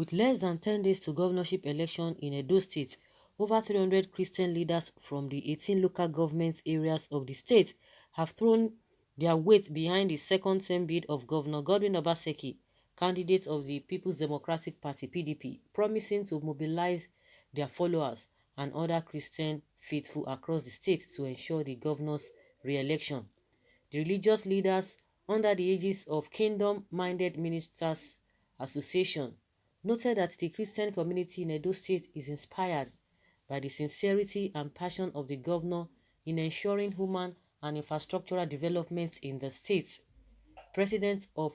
With less than 10 days to governorship election in Edo State, over 300 Christian leaders from the 18 local government areas of the state have thrown their weight behind the second-term bid of Governor Godwin Obaseki, candidate of the People's Democratic Party (PDP), promising to mobilize their followers and other Christian faithful across the state to ensure the governor's re-election. The religious leaders, under the aegis of Kingdom-Minded Ministers Association, noted that the Christian community in Edo State is inspired by the sincerity and passion of the governor in ensuring human and infrastructural development in the state. President of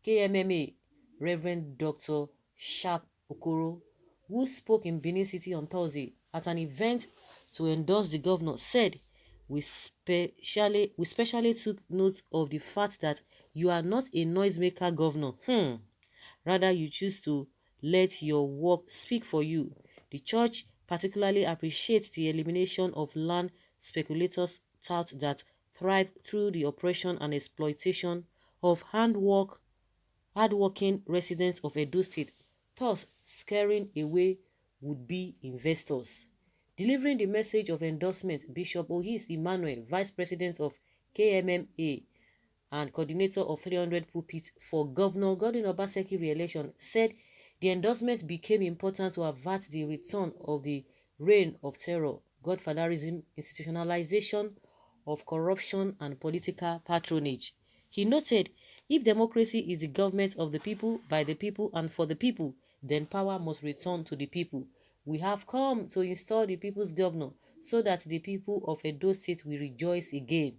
KMMA, Reverend Dr. Sharp Okoro, who spoke in Benin City on Thursday at an event to endorse the governor, said, we specially took note of the fact that you are not a noisemaker governor. Rather, you choose to let your work speak for you. The church particularly appreciates the elimination of land speculators' touts that thrive through the oppression and exploitation of hardworking residents of Edo State, thus scaring away would-be investors. Delivering the message of endorsement, Bishop Ohis Emmanuel, Vice President of KMMA and coordinator of 300 pulpits for Governor Godwin Obaseki re-election, said the endorsement became important to avert the return of the reign of terror, godfatherism, institutionalization of corruption and political patronage. He noted, if democracy is the government of the people, by the people and for the people, then power must return to the people. We have come to install the people's governor so that the people of Edo State will rejoice again.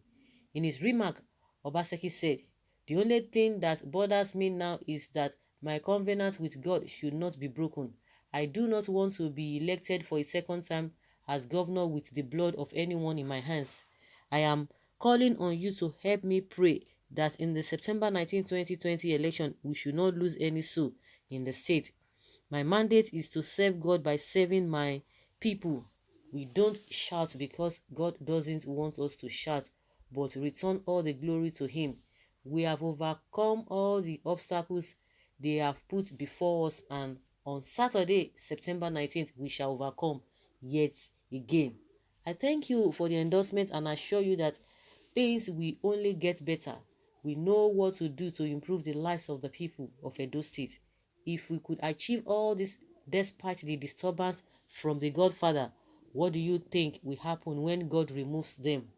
In his remark, Obaseki said, the only thing that bothers me now is that my covenant with God should not be broken. I do not want to be elected for a second time as governor with the blood of anyone in my hands. I am calling on you to help me pray that in the September 19, 2020 election, we should not lose any soul in the state. My mandate is to serve God by serving my people. We don't shout because God doesn't want us to shout, but return all the glory to Him. We have overcome all the obstacles they have put before us, and on Saturday, September 19th, we shall overcome yet again. I thank you for the endorsement and assure you that things will only get better. We know what to do to improve the lives of the people of Edo State. If we could achieve all this despite the disturbance from the Godfather, what do you think will happen when God removes them?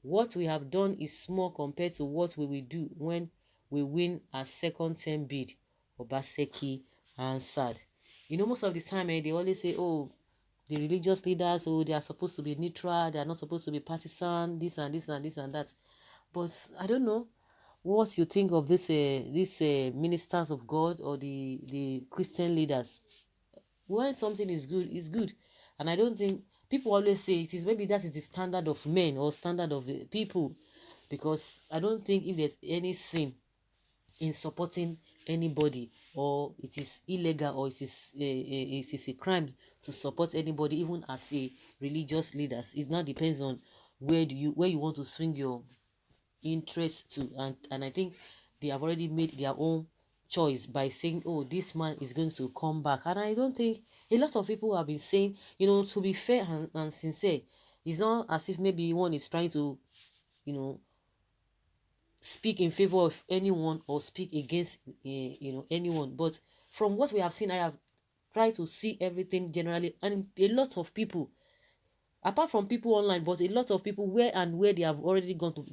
What we have done is small compared to what we will do when we win our second-term bid, Obaseki answered. Most of the time, they always say, oh, the religious leaders, oh, they are supposed to be neutral, they are not supposed to be partisan, this and this and this and that. But I don't know what you think of this ministers of God or the Christian leaders. When something is good, it's good. And I don't think people always say it is, maybe that is the standard of men or standard of the people, because I don't think if there's any sin in supporting anybody, or it is illegal, or it is a crime to support anybody, even as a religious leaders. It now depends on where you want to swing your interest to, and I think they have already made their own choice by saying, oh, this man is going to come back. And I don't think, a lot of people have been saying, to be fair and sincere, it's not as if maybe one is trying to speak in favor of anyone or speak against anyone, but from what we have seen, I have tried to see everything generally, and a lot of people, apart from people online, but a lot of people where they have already gone to,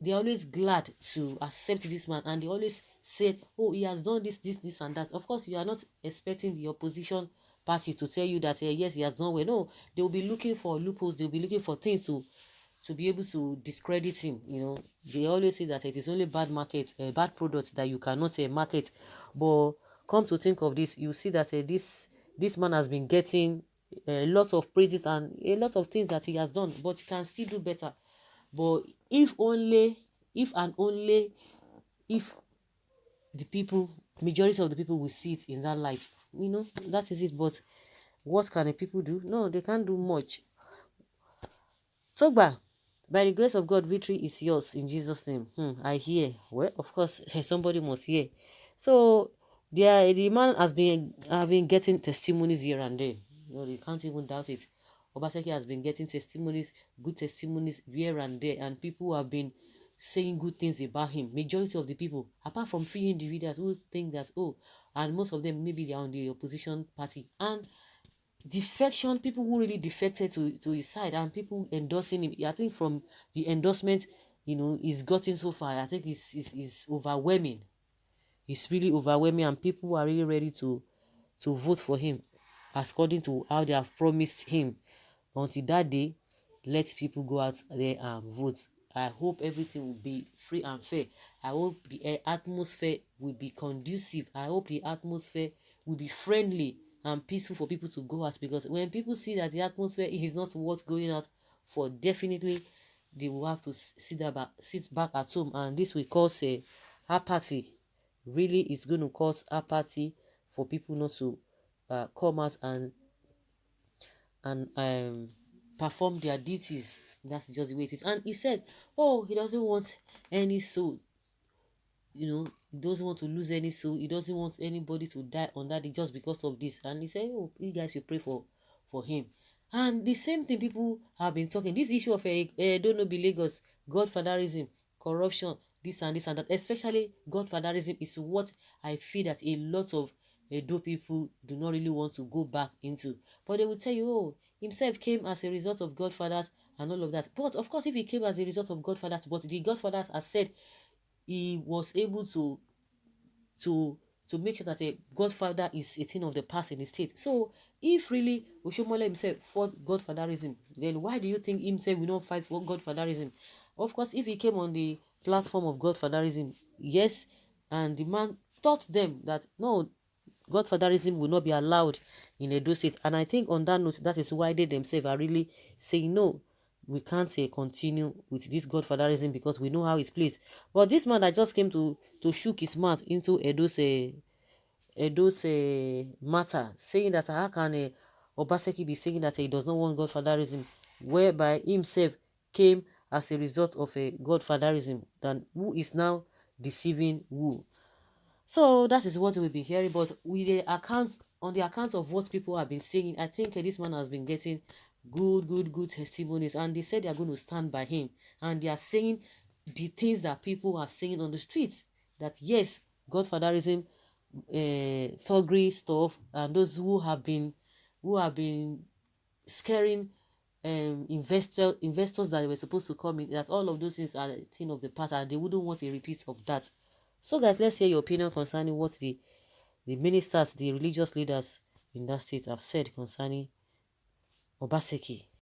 they're always glad to accept this man, and they always said, oh, he has done this and that. Of course, you are not expecting the opposition party to tell you that yes, he has done well. No, they will be looking for loopholes, they'll be looking for things to be able to discredit him. They always say that it is only bad product that you cannot market. But come to think of this, you see that this man has been getting a lot of praises and a lot of things that he has done, but he can still do better. But if and only if the people, majority of the people, will see it in that light, that is it. But what can the people do? No, they can't do much. Sogba, by the grace of God, victory is yours in Jesus' name. I hear. Well, of course, somebody must hear. So The man has been having getting testimonies here and there. You can't even doubt it. Obaseki has been getting testimonies, good testimonies here and there, and people have been saying good things about him. Majority of the people, apart from few individuals who think that, oh, and most of them maybe they are on the opposition party, and defection, people who really defected to his side, and people endorsing him. I think from the endorsement, he's gotten so far, I think is overwhelming. It's really overwhelming, and people are really ready to vote for him according to how they have promised him. Until that day, let people go out there and vote. I hope everything will be free and fair. I hope the atmosphere will be conducive. I hope the atmosphere will be friendly and peaceful for people to go out, because when people see that the atmosphere is not worth going out for, definitely they will have to sit back at home, and this will cause a apathy. Really, it's going to cause apathy for people not to come out and perform their duties. That's just the way it is. And he said, oh, he doesn't want any soul, he doesn't want to lose any soul. He doesn't want anybody to die on that day just because of this. And he said, oh, you guys should pray for him. And the same thing people have been talking, this issue of don't know, be Lagos, godfatherism, corruption, this and that, especially godfatherism, is what I feel that a lot of Edo people do not really want to go back into. But they will tell you, oh, himself came as a result of godfathers and all of that. But of course, if he came as a result of godfathers, but the godfathers have said he was able to to make sure that a godfather is a thing of the past in the state. So if really Oshomole himself fought godfatherism, then why do you think himself will not fight for godfatherism? Of course, if he came on the platform of godfatherism, yes, and the man taught them that no, godfatherism will not be allowed in Edo State. And I think on that note, that is why they themselves are really saying no, we can't say continue with this godfatherism because we know how it plays. But this man that just came to shook his mouth into Edo's matter, saying that how can Obaseki be saying that he does not want godfatherism, whereby himself came as a result of a godfatherism, then who is now deceiving who? So that is what we'll be hearing. But with the accounts, on the account of what people have been saying, I think this man has been getting good testimonies, and they said they are going to stand by him, and they are saying the things that people are saying on the streets, that yes, godfatherism, thuggery stuff, and those who have been scaring investors that were supposed to come in, that all of those things are a thing of the past, and they wouldn't want a repeat of that. So guys, let's hear your opinion concerning what the ministers, the religious leaders in that state have said concerning Obaseki.